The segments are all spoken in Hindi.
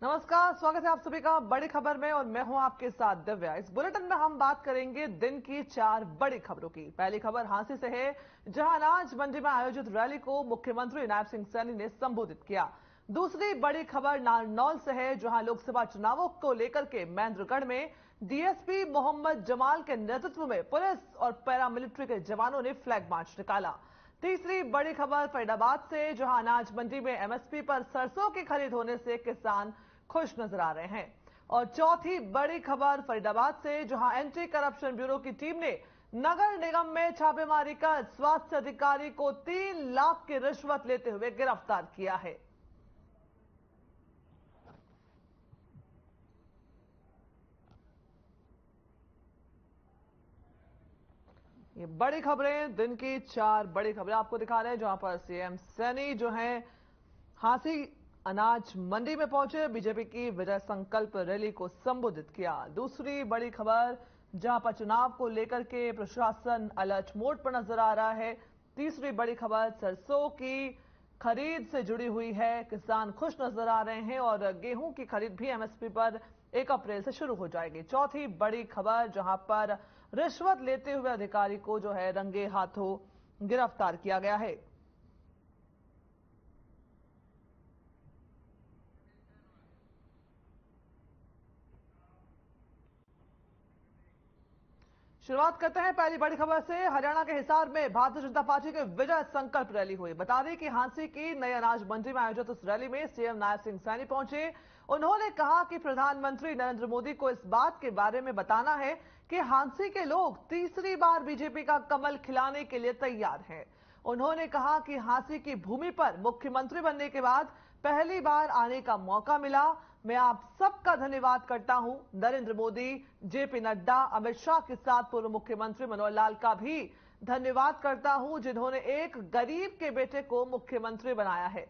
नमस्कार, स्वागत है आप सभी का बड़ी खबर में और मैं हूं आपके साथ दिव्या। इस बुलेटिन में हम बात करेंगे दिन की 4 बड़ी खबरों की। पहली खबर हांसी से है, जहां अनाज मंडी में आयोजित रैली को मुख्यमंत्री नायब सिंह सैनी ने संबोधित किया। दूसरी बड़ी खबर नारनौल से है, जहां लोकसभा चुनावों को लेकर के महेंद्रगढ़ में डीएसपी मोहम्मद जमाल के नेतृत्व में पुलिस और पैरामिलिट्री के जवानों ने फ्लैग मार्च निकाला। तीसरी बड़ी खबर फरीदाबाद से, जहां अनाज मंडी में एमएसपी पर सरसों की खरीद होने से किसान खुश नजर आ रहे हैं। और चौथी बड़ी खबर फरीदाबाद से, जहां एंटी करप्शन ब्यूरो की टीम ने नगर निगम में छापेमारी कर स्वास्थ्य अधिकारी को 3 लाख की रिश्वत लेते हुए गिरफ्तार किया है। ये बड़ी खबरें, दिन की 4 बड़ी खबरें आपको दिखा रहे हैं, जहां पर सीएम सैनी जो हैं हांसी अनाज मंडी में पहुंचे, बीजेपी की विजय संकल्प रैली को संबोधित किया। दूसरी बड़ी खबर, जहां पर चुनाव को लेकर के प्रशासन अलर्ट मोड पर नजर आ रहा है। तीसरी बड़ी खबर सरसों की खरीद से जुड़ी हुई है, किसान खुश नजर आ रहे हैं और गेहूं की खरीद भी एमएसपी पर 1 अप्रैल से शुरू हो जाएगी। चौथी बड़ी खबर, जहां पर रिश्वत लेते हुए अधिकारी को जो है रंगे हाथों गिरफ्तार किया गया है। शुरुआत करते हैं पहली बड़ी खबर से। हरियाणा के हिसार में भारतीय जनता पार्टी की विजय संकल्प रैली हुई। बता दें कि हांसी की नई अनाज मंडी में आयोजित उस रैली में सीएम नायब सिंह सैनी पहुंचे। उन्होंने कहा कि प्रधानमंत्री नरेंद्र मोदी को इस बात के बारे में बताना है कि हांसी के लोग तीसरी बार बीजेपी का कमल खिलाने के लिए तैयार हैं। उन्होंने कहा कि हांसी की भूमि पर मुख्यमंत्री बनने के बाद पहली बार आने का मौका मिला। मैं आप सबका धन्यवाद करता हूं। नरेंद्र मोदी, जेपी नड्डा, अमित शाह के साथ पूर्व मुख्यमंत्री मनोहर लाल का भी धन्यवाद करता हूं, जिन्होंने एक गरीब के बेटे को मुख्यमंत्री बनाया है।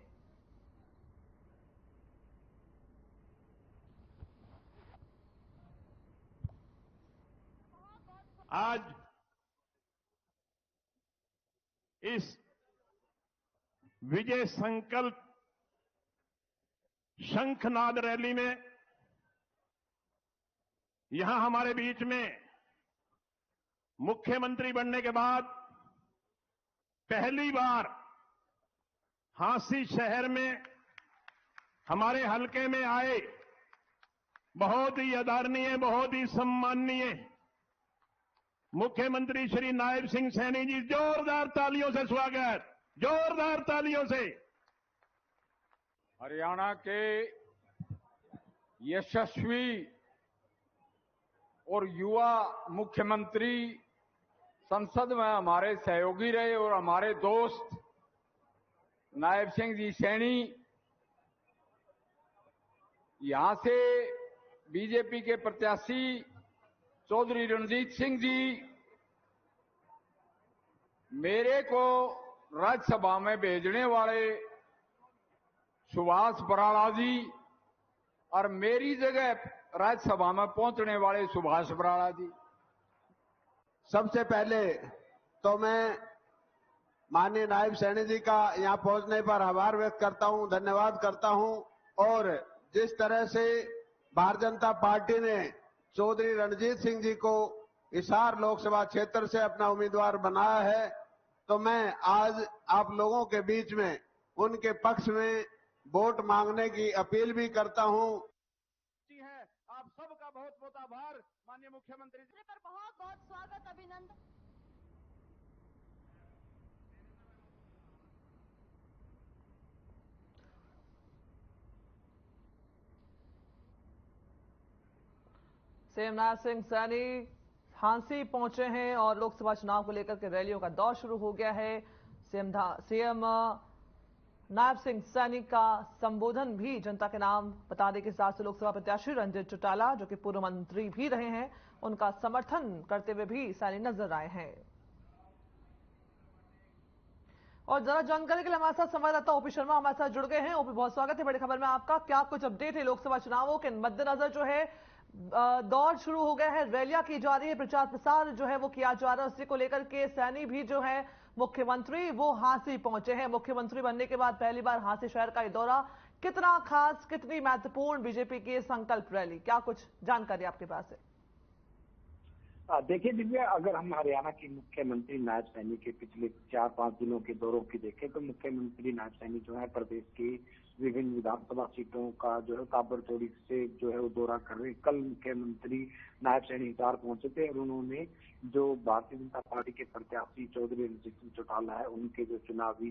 आज इस विजय संकल्प शंखनाद रैली में यहां हमारे बीच में मुख्यमंत्री बनने के बाद पहली बार हांसी शहर में हमारे हलके में आए बहुत ही आदरणीय, बहुत ही सम्माननीय मुख्यमंत्री श्री नायब सिंह सैनी जी, जोरदार तालियों से स्वागत, जोरदार तालियों से। हरियाणा के यशस्वी और युवा मुख्यमंत्री संसद में हमारे सहयोगी रहे और हमारे दोस्त नायब सिंह जी सैनी यहां से बीजेपी के प्रत्याशी चौधरी रणजीत सिंह जी मेरे को राज्यसभा में भेजने वाले सुभाष बराड़ा जी और मेरी जगह राज्यसभा में पहुंचने वाले सुभाष बराड़ा जी। सबसे पहले तो मैं माननीय नायब सैनी जी का यहां पहुंचने पर आभार व्यक्त करता हूं, धन्यवाद करता हूं। और जिस तरह से भारतीय जनता पार्टी ने चौधरी रणजीत सिंह जी को हिसार लोकसभा क्षेत्र से अपना उम्मीदवार बनाया है, तो मैं आज आप लोगों के बीच में उनके पक्ष में वोट मांगने की अपील भी करता हूं। आप सबका बहुत बहुत आभार माननीय मुख्यमंत्री जी पर बहुत बहुत स्वागत, अभिनंदन। सीएम नायब सिंह सैनी हांसी पहुंचे हैं और लोकसभा चुनाव को लेकर के रैलियों का दौर शुरू हो गया है। सीएम नायब सिंह सैनी का संबोधन भी जनता के नाम बता दें कि साथ से लोकसभा प्रत्याशी रंजीत चौटाला, जो कि पूर्व मंत्री भी रहे हैं, उनका समर्थन करते हुए भी सैनी नजर आए हैं। और जरा जानकारी के लिए हमारे साथ संवाददाता ओपी शर्मा हमारे साथ जुड़ गए हैं। ओपी, बहुत स्वागत है बड़ी खबर में आपका। क्या कुछ अपडेट है? लोकसभा चुनावों के मद्देनजर जो है दौर शुरू हो गया है, रैलियां की जा रही है, प्रचार प्रसार जो है वो किया जा रहा है। उसी को लेकर के सैनी भी जो है मुख्यमंत्री वो हांसी पहुंचे हैं। मुख्यमंत्री बनने के बाद पहली बार हांसी शहर का ये दौरा, कितना खास, कितनी महत्वपूर्ण बीजेपी की संकल्प रैली, क्या कुछ जानकारी आपके पास है? देखिए दिव्या, अगर हम हरियाणा की मुख्यमंत्री नायब सैनी के पिछले 4-5 दिनों के दौरों की देखें तो मुख्यमंत्री नायब सैनी जो है प्रदेश की विभिन्न विधानसभा सीटों का जो है ताबड़तोड़ी से जो है वो दौरा कर रहे हैं। कल मुख्यमंत्री नायब सैनी हिसार पहुंचे थे और उन्होंने जो भारतीय जनता पार्टी के प्रत्याशी चौधरी रणजीत सिंह चौटाला है उनके जो चुनावी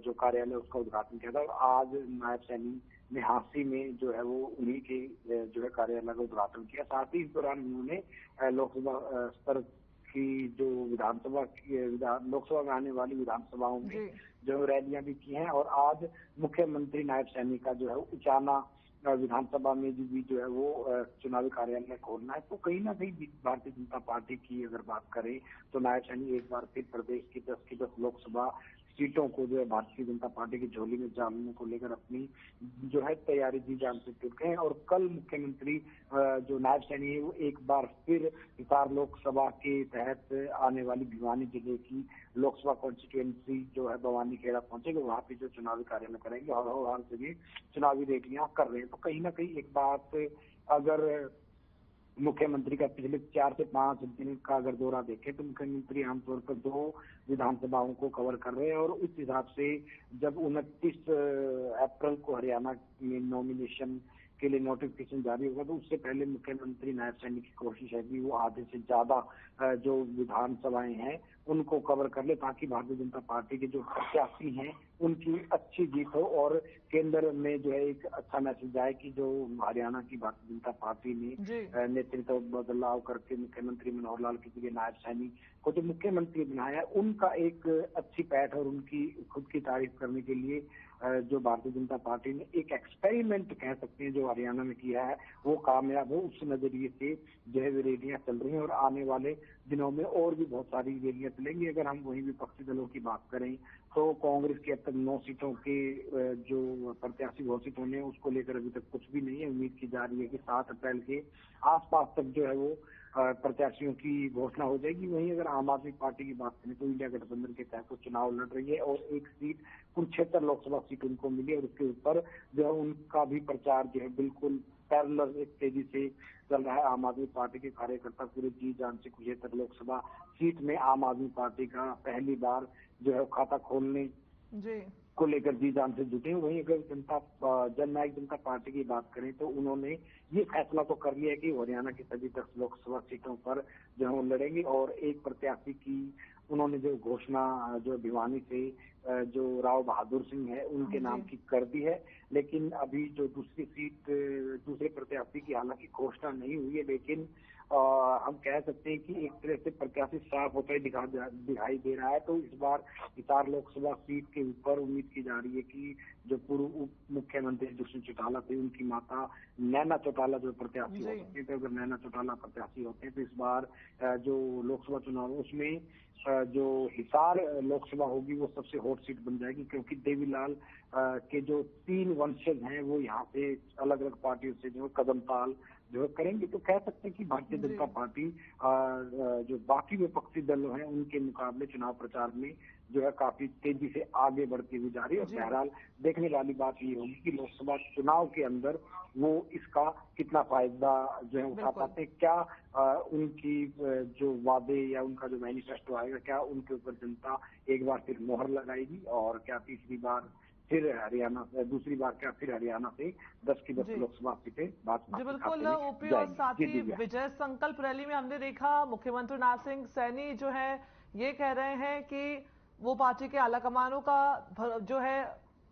जो कार्यालय उसका उद्घाटन किया था। और आज नायब सैनी ने हांसी में जो है वो उन्हीं के जो है कार्यालय का उद्घाटन किया। साथ ही इस दौरान उन्होंने लोकसभा स्तर की जो लोकसभा में आने वाली विधानसभाओं में जो रैलियां भी की हैं। और आज मुख्यमंत्री नायब सैनी का जो है उचाना विधानसभा में भी जो है वो चुनावी कार्यालय खोलना है। तो कहीं ना कहीं भारतीय जनता पार्टी की अगर बात करें तो नायब सैनी एक बार फिर प्रदेश की 10 की 10 लोकसभा सीटों को जो है भारतीय जनता पार्टी की झोली में डालने को लेकर अपनी जो है तैयारी जी जान से जुट गए हैं। और कल मुख्यमंत्री जो नायब सैनी है वो एक बार फिर हिसार लोकसभा के तहत आने वाली भिवानी जिले की लोकसभा कॉन्स्टिट्यूएंसी जो है भवानी खेड़ा पहुंचेंगे, वहां पे जो चुनावी कार्यालय करेंगे और हर जगह चुनावी रैलियां कर रहे हैं। तो कहीं ना कहीं एक बात, अगर मुख्यमंत्री का पिछले 4 से 5 दिन का अगर दौरा देखें तो मुख्यमंत्री आमतौर पर 2 विधानसभाओं को कवर कर रहे हैं। और उस हिसाब से जब 29 अप्रैल को हरियाणा में नॉमिनेशन के लिए नोटिफिकेशन जारी होगा तो उससे पहले मुख्यमंत्री नायब सैनी की कोशिश है कि वो आधे से ज्यादा जो विधानसभाएं हैं उनको कवर कर ले, ताकि भारतीय जनता पार्टी के जो प्रत्याशी हैं उनकी अच्छी जीत हो और केंद्र में जो है एक अच्छा मैसेज जाए कि जो हरियाणा की भारतीय जनता पार्टी ने नेतृत्व बदलाव करके मुख्यमंत्री मनोहर लाल की जगह नायब सैनी को जो मुख्यमंत्री बनाया है उनका एक अच्छी पैठ और उनकी खुद की तारीफ करने के लिए जो भारतीय जनता पार्टी ने एक एक्सपेरिमेंट कह सकते हैं जो हरियाणा में किया है वो कामयाब हो, उस नजरिए से जो है रैलियां चल रही हैं। और आने वाले दिनों में और भी बहुत सारी रैलियां चलेंगी। अगर हम वहीं विपक्षी दलों की बात करें तो कांग्रेस की अब तक 9 सीटों के जो प्रत्याशी घोषित होने हैं उसको लेकर अभी तक कुछ भी नहीं है। उम्मीद की जा रही है कि 7 अप्रैल के आसपास तक जो है वो प्रत्याशियों की घोषणा हो जाएगी। वहीं अगर आम आदमी पार्टी की बात करें तो इंडिया गठबंधन के तहत चुनाव लड़ रही है और एक सीट कुरुक्षेत्र लोकसभा सीट उनको मिली है और उसके ऊपर जो है उनका भी प्रचार जो है बिल्कुल पैरेलल एक तेजी से चल रहा है। आम आदमी पार्टी के कार्यकर्ता पूरे जी जान से कुरुक्षेत्र लोकसभा सीट में आम आदमी पार्टी का पहली बार जो है खाता खोलने को लेकर जी जान से जुटे हैं। वहीं अगर जननायक जनता पार्टी की बात करें तो उन्होंने ये फैसला तो कर लिया है कि हरियाणा की सभी 10 लोकसभा सीटों पर जो है वो लड़ेंगे। और एक प्रत्याशी की उन्होंने जो घोषणा जो भिवानी से जो राव बहादुर सिंह है उनके नाम की कर दी है। लेकिन अभी जो दूसरी सीट दूसरे प्रत्याशी की हालांकि घोषणा नहीं हुई है, लेकिन हम कह सकते हैं कि एक तरह से प्रत्याशी साफ होता ही दिखाई दे रहा है। तो इस बार हिसार लोकसभा सीट के ऊपर उम्मीद की जा रही है कि जो पूर्व उप मुख्यमंत्री दुष्यंत चौटाला थे उनकी माता नैना चौटाला जो प्रत्याशी हो सकते हैं। तो अगर नैना चौटाला प्रत्याशी होते हैं तो इस बार जो लोकसभा चुनाव है उसमें जो हिसार लोकसभा होगी वो सबसे हॉट सीट बन जाएगी, क्योंकि देवीलाल के जो 3 वंशज हैं वो यहाँ से अलग अलग पार्टियों से जो कदमताल जो करेंगे। तो कह सकते हैं कि भारतीय जनता पार्टी जो बाकी विपक्षी दल हैं उनके मुकाबले चुनाव प्रचार में जो है काफी तेजी से आगे बढ़ती हुई जा रही है। और बहरहाल देखने वाली बात ये होगी कि लोकसभा चुनाव के अंदर वो इसका कितना फायदा जो है उठा पाते हैं, क्या उनकी जो वादे या उनका जो मैनिफेस्टो आएगा क्या उनके ऊपर जनता एक बार फिर मोहर लगाएगी और क्या दूसरी बार क्या फिर हरियाणा से 10 की 10 लोकसभा सीटें जी बिल्कुल ओपी। और साथ ही विजय संकल्प रैली में हमने देखा मुख्यमंत्री नायब सिंह सैनी जो है ये कह रहे हैं कि वो पार्टी के आला कमानों का जो है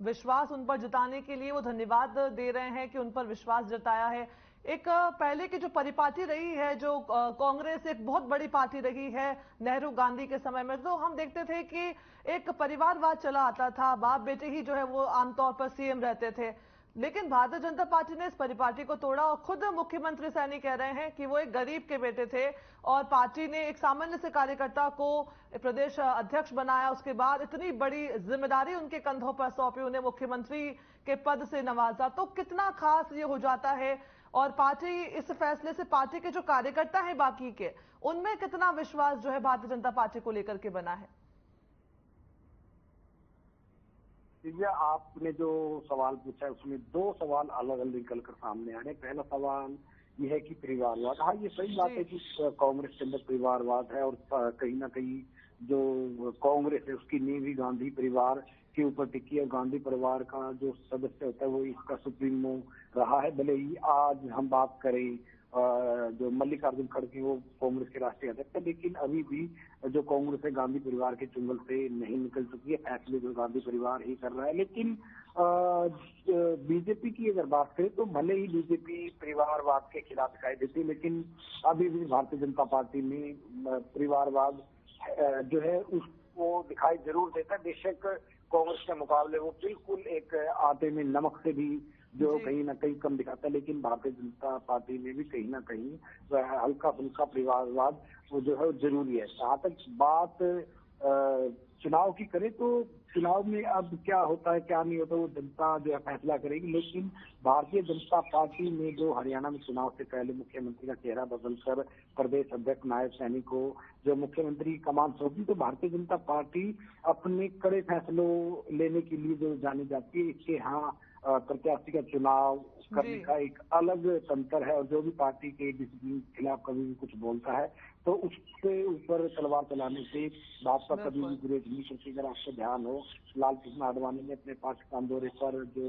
विश्वास उन पर जताने के लिए वो धन्यवाद दे रहे हैं कि उन पर विश्वास जताया है। एक पहले की जो परिपाटी रही है, जो कांग्रेस एक बहुत बड़ी पार्टी रही है नेहरू गांधी के समय में, तो हम देखते थे कि एक परिवारवाद चला आता था, बाप बेटे ही जो है वो आमतौर पर सीएम रहते थे। लेकिन भारतीय जनता पार्टी ने इस परिपाटी को तोड़ा और खुद मुख्यमंत्री सैनी कह रहे हैं कि वो एक गरीब के बेटे थे और पार्टी ने एक सामान्य से कार्यकर्ता को प्रदेश अध्यक्ष बनाया, उसके बाद इतनी बड़ी जिम्मेदारी उनके कंधों पर सौंपी, उन्हें मुख्यमंत्री के पद से नवाजा। तो कितना खास ये हो जाता है और पार्टी इस फैसले से पार्टी के जो कार्यकर्ता हैं बाकी के उनमें कितना विश्वास जो है भारतीय जनता पार्टी को लेकर के बना है? दिव्या, आपने जो सवाल पूछा है उसमें दो सवाल अलग अलग निकल कर सामने आ रहे हैं। पहला सवाल ये है कि परिवारवाद। हाँ, ये सही बात है कि कांग्रेस के अंदर परिवारवाद है और कहीं ना कहीं जो कांग्रेस है उसकी नींव ही गांधी परिवार के ऊपर टिकी है। गांधी परिवार का जो सदस्य होता है वो इसका सुप्रीमो रहा है। भले ही आज हम बात करें जो मल्लिकार्जुन खड़गे वो कांग्रेस के राष्ट्रीय अध्यक्ष है, लेकिन अभी भी जो कांग्रेस है गांधी परिवार के चुंगल से नहीं निकल चुकी है। फैसले जो गांधी परिवार ही कर रहा है। लेकिन बीजेपी की अगर बात करें तो भले ही बीजेपी परिवारवाद के खिलाफ दिखाई देती है, लेकिन अभी भी भारतीय जनता पार्टी में परिवारवाद जो है उसको दिखाई जरूर देता है। बेशक कांग्रेस के मुकाबले वो बिल्कुल एक आटे में नमक से भी जो कहीं ना कहीं कम दिखाता है, लेकिन भारतीय जनता पार्टी में भी कहीं ना कहीं हल्का फुल्का परिवारवाद वो जो है जरूरी है। जहाँ तक बात चुनाव की करें तो चुनाव में अब क्या होता है क्या नहीं होता वो जनता जो है फैसला करेगी। लेकिन भारतीय जनता पार्टी ने जो हरियाणा में चुनाव से पहले मुख्यमंत्री का चेहरा बदलकर प्रदेश अध्यक्ष नायब सैनी को जो मुख्यमंत्री की कमान सौंपी, तो भारतीय जनता पार्टी अपने कड़े फैसलों लेने के लिए जो जानी जाती है। इसके यहाँ प्रत्याशी का चुनाव करने का एक अलग तंत्र है और जो भी पार्टी के डिसिप्लिन के खिलाफ कभी भी कुछ बोलता है तो उसके ऊपर तलवार चलाने से भाजपा कभी भी गुरेज नहीं करती। अगर आपको ध्यान हो, लाल कृष्ण आडवाणी ने अपने पाकिस्तान दौरे पर जो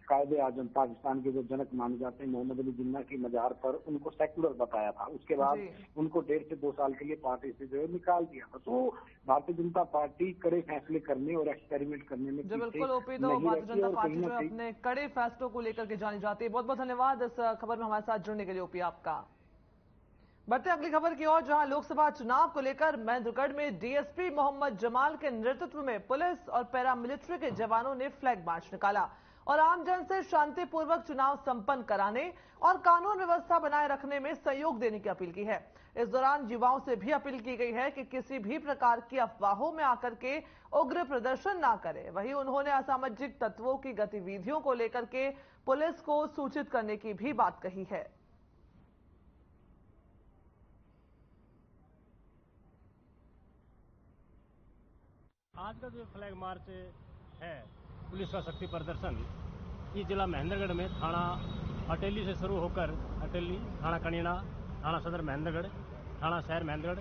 कायदे आजम पाकिस्तान के जो जनक माने जाते हैं मोहम्मद अली जिन्ना की मजार पर उनको सेक्युलर बताया था। उसके बाद उनको 1.5 से 2 साल के लिए पार्टी से जो है निकाल दिया था। तो भारतीय जनता पार्टी कड़े फैसले करने और एक्सपेरिमेंट करने में बिल्कुल ओपी, तो भारतीय जनता पार्टी जो है अपने कड़े फैसलों को लेकर के जानी जाती है। बहुत बहुत धन्यवाद इस खबर में हमारे साथ जुड़ने के लिए ओपी आपका। बढ़ते अगली खबर की ओर, जहां लोकसभा चुनाव को लेकर महेंद्रगढ़ में डीएसपी मोहम्मद जमाल के नेतृत्व में पुलिस और पैरामिलिट्री के जवानों ने फ्लैग मार्च निकाला और आमजन से शांतिपूर्वक चुनाव संपन्न कराने और कानून व्यवस्था बनाए रखने में सहयोग देने की अपील की है। इस दौरान युवाओं से भी अपील की गई है कि किसी भी प्रकार की अफवाहों में आकर के उग्र प्रदर्शन ना करें। वहीं उन्होंने असामाजिक तत्वों की गतिविधियों को लेकर के पुलिस को सूचित करने की भी बात कही है। आज का जो फ्लैग मार्च है पुलिस का शक्ति प्रदर्शन, ये जिला महेंद्रगढ़ में थाना अटेली से शुरू होकर अटेली, थाना कनीना, थाना सदर महेंद्रगढ़, थाना शहर महेंद्रगढ़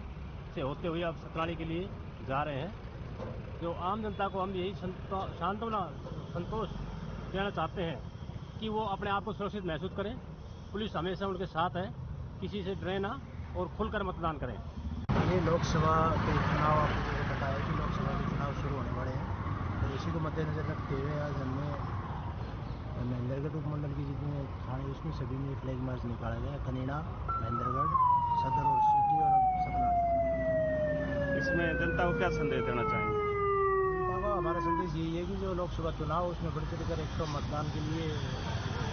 से होते हुए अब सतनाली के लिए जा रहे हैं। जो आम जनता को हम यही सांत्वना संतोष देना चाहते हैं कि वो अपने आप को सुरक्षित महसूस करें। पुलिस हमेशा उनके साथ है, किसी से डरे ना और खुलकर मतदान करें। ये लोकसभा के चुनाव आपको जैसे बताया कि लोकसभा के चुनाव शुरू होने वाले हैं, तो इसी को मद्देनजर रखते हुए आज हमने महेंद्रगढ़ उपमंडल की जितने थाने उसमें सभी में फ्लैग मार्च निकाला गया। कनीना, महेंद्रगढ़, सदर और सिटी और सतना। इसमें जनता को क्या संदेश देना चाहेंगे? जनता को हमारा संदेश यही है कि जो लोकसभा चुनाव उसमें बढ़ चढ़ कर 100 मतदान के लिए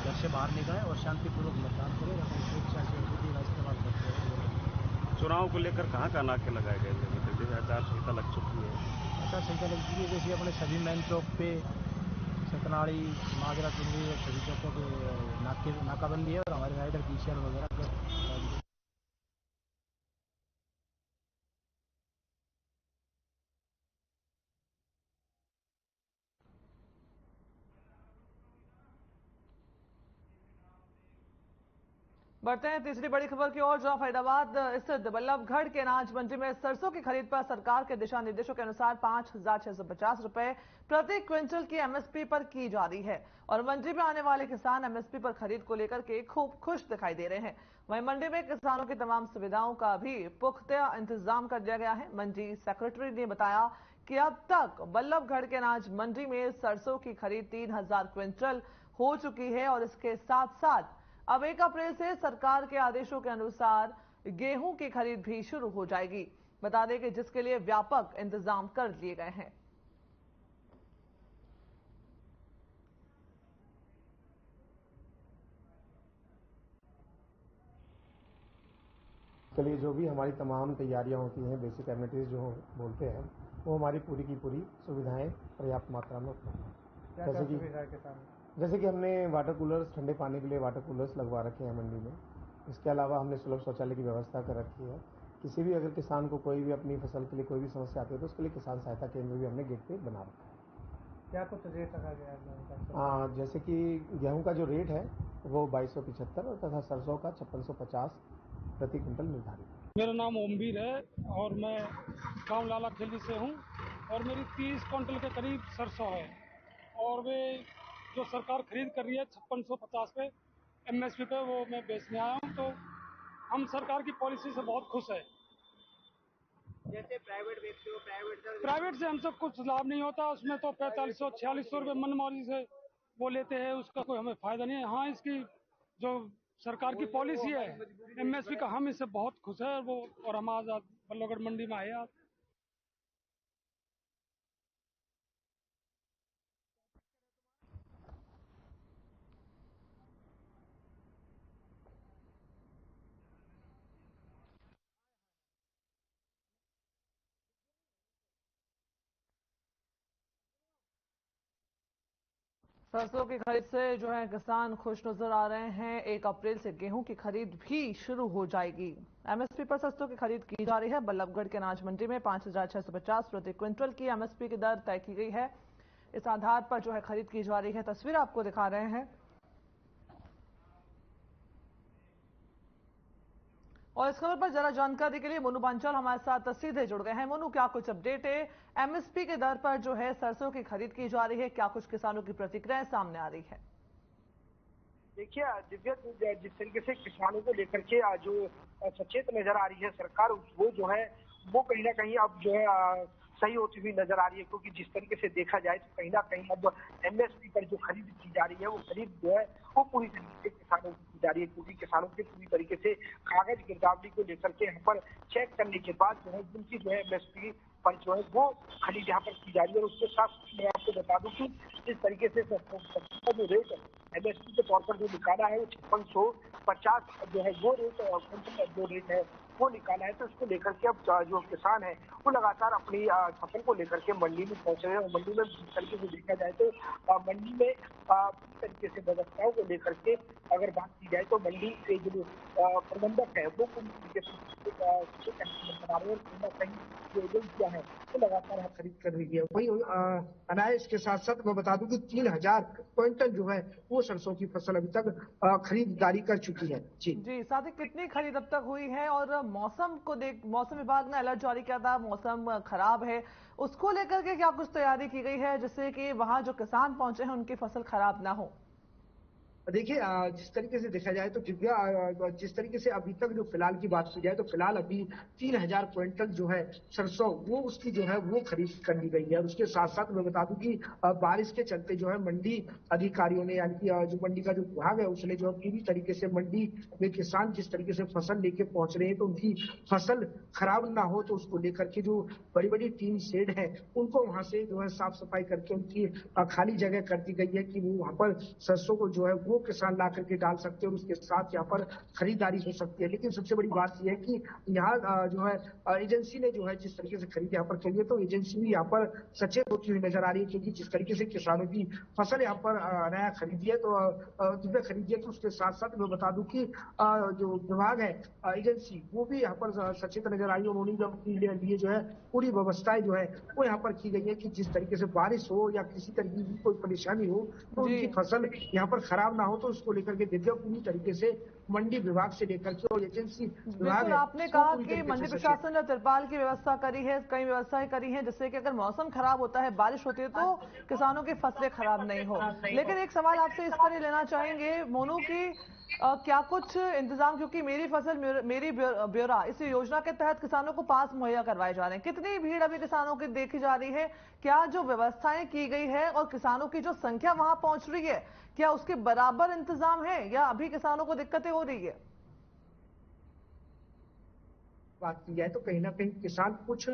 घर से बाहर निकले और शांतिपूर्वक मतदान करें, अपनी स्वेच्छा से का इस्तेमाल करते हैं। चुनाव को लेकर कहाँ नाके लगाए गए थे? जैसे आचार संहिता लग चुकी है। आचार संहिता लग चुकी है, जैसे अपने सभी मेन चौक पे सतनाड़ी, माजरा चुंगी और सभी चौकों पे नाकाबंदी है और हमारे राइडर पीसीआर वगैरह बढ़ते हैं तीसरी बड़ी खबर की ओर, जहां फरीदाबाद स्थित बल्लभगढ़ के अनाज मंडी में सरसों की खरीद पर सरकार के दिशा निर्देशों के अनुसार 5,650 रुपए प्रति क्विंटल की एमएसपी पर की जा रही है और मंडी में आने वाले किसान एमएसपी पर खरीद को लेकर के खूब खुश दिखाई दे रहे हैं। वहीं मंडी में किसानों की तमाम सुविधाओं का भी पुख्ता इंतजाम कर दिया गया है। मंडी सेक्रेटरी ने बताया कि अब तक बल्लभगढ़ के अनाज मंडी में सरसों की खरीद 3,000 क्विंटल हो चुकी है और इसके साथ साथ अब 1 अप्रैल से सरकार के आदेशों के अनुसार गेहूं की खरीद भी शुरू हो जाएगी। बता दें कि जिसके लिए व्यापक इंतजाम कर लिए गए हैं। के लिए जो भी हमारी तमाम तैयारियां होती हैं, बेसिक एमिनिटीज जो बोलते हैं, वो हमारी पूरी की पूरी सुविधाएं पर्याप्त मात्रा में उपलब्ध हैं। जैसे कि हमने वाटर कूलर्स, ठंडे पानी के लिए वाटर कूलर्स लगवा रखे हैं मंडी में। इसके अलावा हमने सुलभ शौचालय की व्यवस्था कर रखी है। किसी भी अगर किसान को कोई भी अपनी फसल के लिए कोई भी समस्या आती है तो उसके लिए किसान सहायता केंद्र भी हमने गेट पे बना रखा है। क्या कुछ रेट रखा गया है? जैसे कि गेहूं का जो रेट है वो 2275 और तथा सरसों का 5650 प्रति क्विंटल निर्धारित है। मेरा नाम ओमवीर है और मैं गांव लाला खेली से हूं और मेरी 30 क्विंटल के करीब सरसों है और वे जो सरकार खरीद कर रही है 5650 पे MSP पे वो मैं बेचने आया हूं। तो हम सरकार की पॉलिसी से बहुत खुश है। जैसे प्राइवेट बेचते हो, प्राइवेट से हमसे कुछ लाभ नहीं होता, उसमें तो 4500-4600 रुपये मनमानी से वो लेते हैं, उसका कोई हमें फायदा नहीं है। हाँ, इसकी जो सरकार की पॉलिसी है MSP का, हम इससे बहुत खुश है। वो और हम आज बल्लभगढ़ मंडी में आए आज। सरसों की खरीद से जो है किसान खुश नजर आ रहे हैं। 1 अप्रैल से गेहूं की खरीद भी शुरू हो जाएगी। MSP पर सरसों की खरीद की जा रही है। बल्लभगढ़ के अनाज मंडी में 5650 प्रति क्विंटल की MSP की दर तय की गई है। इस आधार पर जो है खरीद की जा रही है। तस्वीर आपको दिखा रहे हैं और इस खबर पर जरा जानकारी के लिए मोनू बांचल हमारे साथ सीधे जुड़ गए हैं। मोनू, क्या कुछ अपडेट है? MSP के दर पर जो है सरसों की खरीद की जा रही है, क्या कुछ किसानों की प्रतिक्रियाएं सामने आ रही है? देखिए दिव्या, जिस तरीके से किसानों को लेकर के जो सचेत नजर आ रही है सरकार, वो जो है वो कहीं ना कहीं अब जो है सही होती हुई नजर आ रही है। क्योंकि जिस तरीके से देखा जाए तो कहीं ना कहीं अब MSP पर जो खरीद की जा रही है, वो खरीद जो है वो पूरी तरीके से किसानों की जा रही है। क्योंकि किसानों के पूरी तरीके से कागज गिरदावरी को लेकर के यहाँ पर चेक करने के बाद जो है जिनकी जो है MSP पर जो है वो खरीद यहाँ पर की जा रही है। और उसके साथ मैं आपको बता दूं कि जिस तरीके से का जो रेट है MSP के तौर पर जो निकाला है वो 5650 जो है वो रेट जो रेट है वो निकाला है। तो इसको लेकर के अब जो किसान है वो लगातार अपनी फसल को लेकर के मंडी में पहुंच रहे हैं। और मंडी में जिस तरीके से देखा जाए तो मंडी में पूरी तरीके से व्यवस्थाओं को लेकर के अगर बात की जाए तो मंडी के जो प्रबंधक है वो पूरी तरीके से जो एजेंसियां है वो लगातार खरीद कर रही है। वही अनाज के साथ साथ मैं बता दूं कि 3000 क्विंटल जो है वो सरसों की फसल अभी तक खरीदारी कर चुकी है। जी, साथ ही कितनी खरीद अब तक हुई है? और मौसम विभाग ने अलर्ट जारी किया था, मौसम खराब है, उसको लेकर के क्या कुछ तैयारी की गई है जिससे कि वहां जो किसान पहुंचे हैं उनकी फसल खराब ना हो? देखिए जिस तरीके से देखा जाए तो दिव्या, जिस तरीके से अभी तक जो फिलहाल की बात की जाए तो फिलहाल अभी 3000 क्विंटल जो है सरसों वो उसकी जो है वो खरीद कर ली गई है। और उसके साथ साथ मैं बता दूं कि बारिश के चलते जो है मंडी अधिकारियों ने यानी कि जो मंडी का जो विभाग है उसने जो है पूरी तरीके से मंडी में किसान जिस तरीके से फसल लेके पहुंच रहे हैं तो उनकी फसल खराब ना हो तो उसको लेकर के जो बड़ी बड़ी टीन शेड है उनको वहां से जो है साफ सफाई करके उनकी खाली जगह कर दी गई है कि वो वहां पर सरसों को जो है वो किसान ला करके डाल सकते हैं और उसके साथ यहाँ पर खरीदारी हो सकती है। लेकिन सबसे बड़ी बात यह है कि यहाँ जो है एजेंसी ने जो है जिस तरीके से खरीद यहाँ पर की है तो एजेंसी भी यहाँ पर सचेत होती हुई नजर आ रही है। क्योंकि जिस तरीके से किसानों की फसल यहाँ पर नया खरीदी है तो खरीदी है तो उसके साथ साथ मैं बता दूं कि जो विभाग है एजेंसी वो भी यहाँ पर सचेत नजर आई है। उन्होंने अपने लिए जो है पूरी व्यवस्थाएं जो है वो यहाँ पर की गई है कि जिस तरीके से बारिश हो या किसी तरीके की कोई परेशानी हो तो उनकी फसल यहाँ पर खराब ना हो तो उसको लेकर के दिव्या पूरी तरीके से मंडी विभाग से लेकर के और एजेंसी विभाग है। आपने कहा कि मंडी प्रशासन ने तिरपाल की व्यवस्था करी है, कई व्यवस्थाएं करी हैं जिससे कि अगर मौसम खराब होता है, बारिश होती है तो किसानों की फसलें खराब नहीं हो। लेकिन एक सवाल आपसे इस पर ही लेना चाहेंगे मोनू की क्या कुछ इंतजाम, क्योंकि मेरी फसल मेरी ब्यौरा इस योजना के तहत किसानों को पास मुहैया करवाए जा रहे हैं, कितनी भीड़ अभी किसानों की देखी जा रही है? क्या जो व्यवस्थाएं की गई है और किसानों की जो संख्या वहां पहुंच रही है क्या उसके बराबर इंतजाम है या अभी किसानों को दिक्कतें हो रही है? बात की जाए तो कहीं ना कहीं किसान कुछ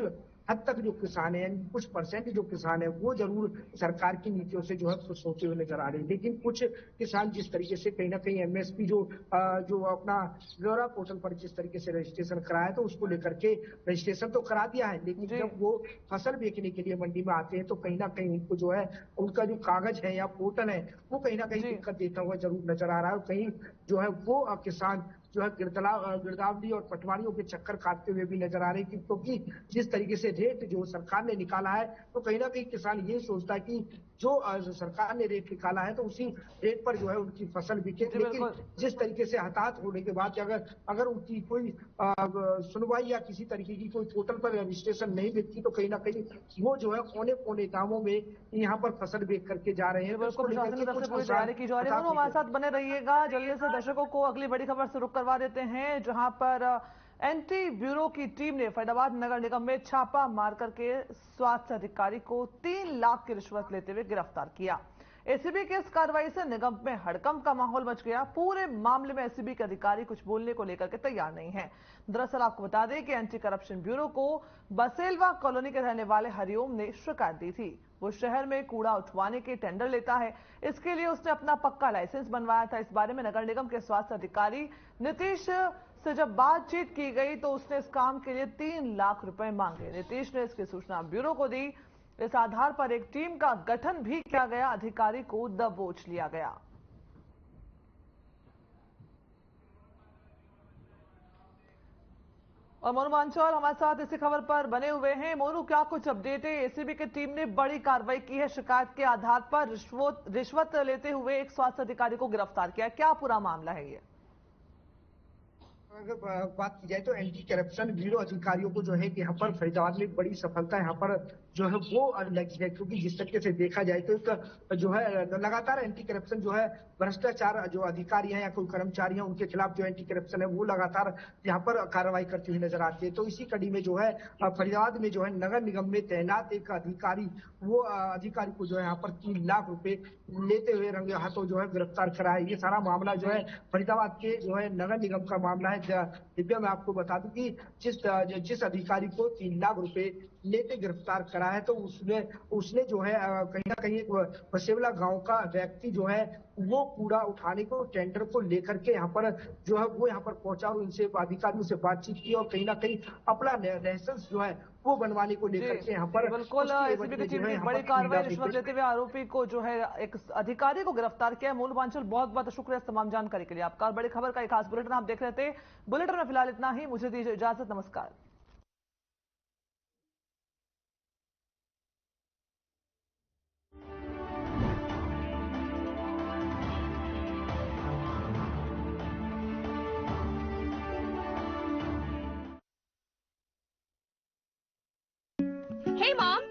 हद तक जो किसान है कुछ परसेंट जो किसान है वो जरूर सरकार की नीतियों से जो है खुश होते हुए नजर आ रहे हैं। लेकिन कुछ किसान जिस तरीके से कहीं ना कहीं MSP जो अपना ब्यौरा पोर्टल पर जिस तरीके से रजिस्ट्रेशन कराया तो उसको लेकर के रजिस्ट्रेशन तो करा दिया है, लेकिन जब वो फसल बेचने के लिए मंडी में आते हैं तो कहीं ना कहीं उनको जो है उनका जो कागज है या पोर्टल है वो कहीं ना कहीं दिक्कत देता हुआ जरूर नजर आ रहा है। और कहीं जो है वो किसान जो है गिरदावरी और पटवारियों के चक्कर काटते हुए भी नजर आ रहे हैं, क्योंकि जिस तरीके से रेट जो सरकार ने निकाला है, तो कहीं ना कहीं किसान ये सोचता है कि जो सरकार ने रेट निकाला है तो उसी रेट पर जो है उनकी फसल बिके। लेकिन जिस तरीके से हताहत होने के बाद अगर उनकी कोई सुनवाई या किसी तरीके की कोई पोर्टल पर रजिस्ट्रेशन नहीं बिकती, तो कहीं ना कहीं वो जो है औने पौने दामों में यहाँ पर फसल बेच करके जा रहे हैं। बिल्कुल, प्रशासन की तरफ से पूरी तैयारी की जा रही है। हमारे साथ बने रहिएगा। जल्दी से दर्शकों को अगली बड़ी खबर से रुक करवा देते हैं, जहां पर एंटी ब्यूरो की टीम ने फरीदाबाद नगर निगम में छापा मार करके स्वास्थ्य अधिकारी को 3 लाख की रिश्वत लेते हुए गिरफ्तार किया। एसीबी की इस कार्रवाई से निगम में हड़कंप का माहौल मच गया। पूरे मामले में एसीबी के अधिकारी कुछ बोलने को लेकर के तैयार नहीं है। दरअसल आपको बता दें कि एंटी करप्शन ब्यूरो को बसेलवा कॉलोनी के रहने वाले हरिओम ने शिकायत दी थी। वो शहर में कूड़ा उठवाने के टेंडर लेता है, इसके लिए उसने अपना पक्का लाइसेंस बनवाया था। इस बारे में नगर निगम के स्वास्थ्य अधिकारी नीतीश से जब बातचीत की गई तो उसने इस काम के लिए 3 लाख रुपए मांगे। नीतीश ने इसकी सूचना ब्यूरो को दी। इस आधार पर एक टीम का गठन भी किया गया, अधिकारी को दबोच लिया गया। और मोनू मांचल हमारे साथ इसी खबर पर बने हुए हैं। मोनू, क्या कुछ अपडेट है? एसीबी की टीम ने बड़ी कार्रवाई की है, शिकायत के आधार पर रिश्वत लेते हुए एक स्वास्थ्य अधिकारी को गिरफ्तार किया। क्या पूरा मामला है ये? अगर बात की जाए तो एंटी करप्शन ब्यूरो अधिकारियों को जो है कि यहाँ पर फरीदाबाद में बड़ी सफलता यहाँ पर जो है वो लगी है, क्योंकि जिस तरीके से देखा जाए तो एक जो है लगातार एंटी करप्शन जो है भ्रष्टाचार जो अधिकारी हैं या कोई कर्मचारी हैं उनके खिलाफ जो एंटी करप्शन है वो लगातार यहाँ पर कार्रवाई करती हुई नजर आती है। तो इसी कड़ी में जो है फरीदाबाद में जो है नगर निगम में तैनात एक अधिकारी को जो है यहाँ पर 3 लाख रुपए लेते हुए रंगे हाथों जो है गिरफ्तार करा है। ये सारा मामला जो है फरीदाबाद के जो है नगर निगम का मामला है। दिव्या, मैं आपको बता दूं कि जिस अधिकारी को 3 लाख रुपए लेते गिरफ्तार करा है, तो उसने जो है कहीं ना कहीं बसेवला गांव का व्यक्ति जो है वो कूड़ा उठाने को टेंडर को लेकर के यहाँ पर जो है वो यहाँ पर पहुंचा और उनसे अधिकारियों से बातचीत की और कहीं ना कहीं अपना लाइसेंस जो है वो बनवाने को लेकर के यहाँ पर बिल्कुल एसीबी की टीम ने बड़ी कार्रवाई रिश्वत लेते हुए आरोपी को जो है एक अधिकारी को गिरफ्तार किया। मोनू मांचल, बहुत बहुत शुक्रिया तमाम जानकारी के लिए आपका। बड़ी खबर का एक खास बुलेटिन आप देख रहे थे। बुलेटिन में फिलहाल इतना ही, मुझे दीजिए इजाजत, नमस्कार। Hey, Mom.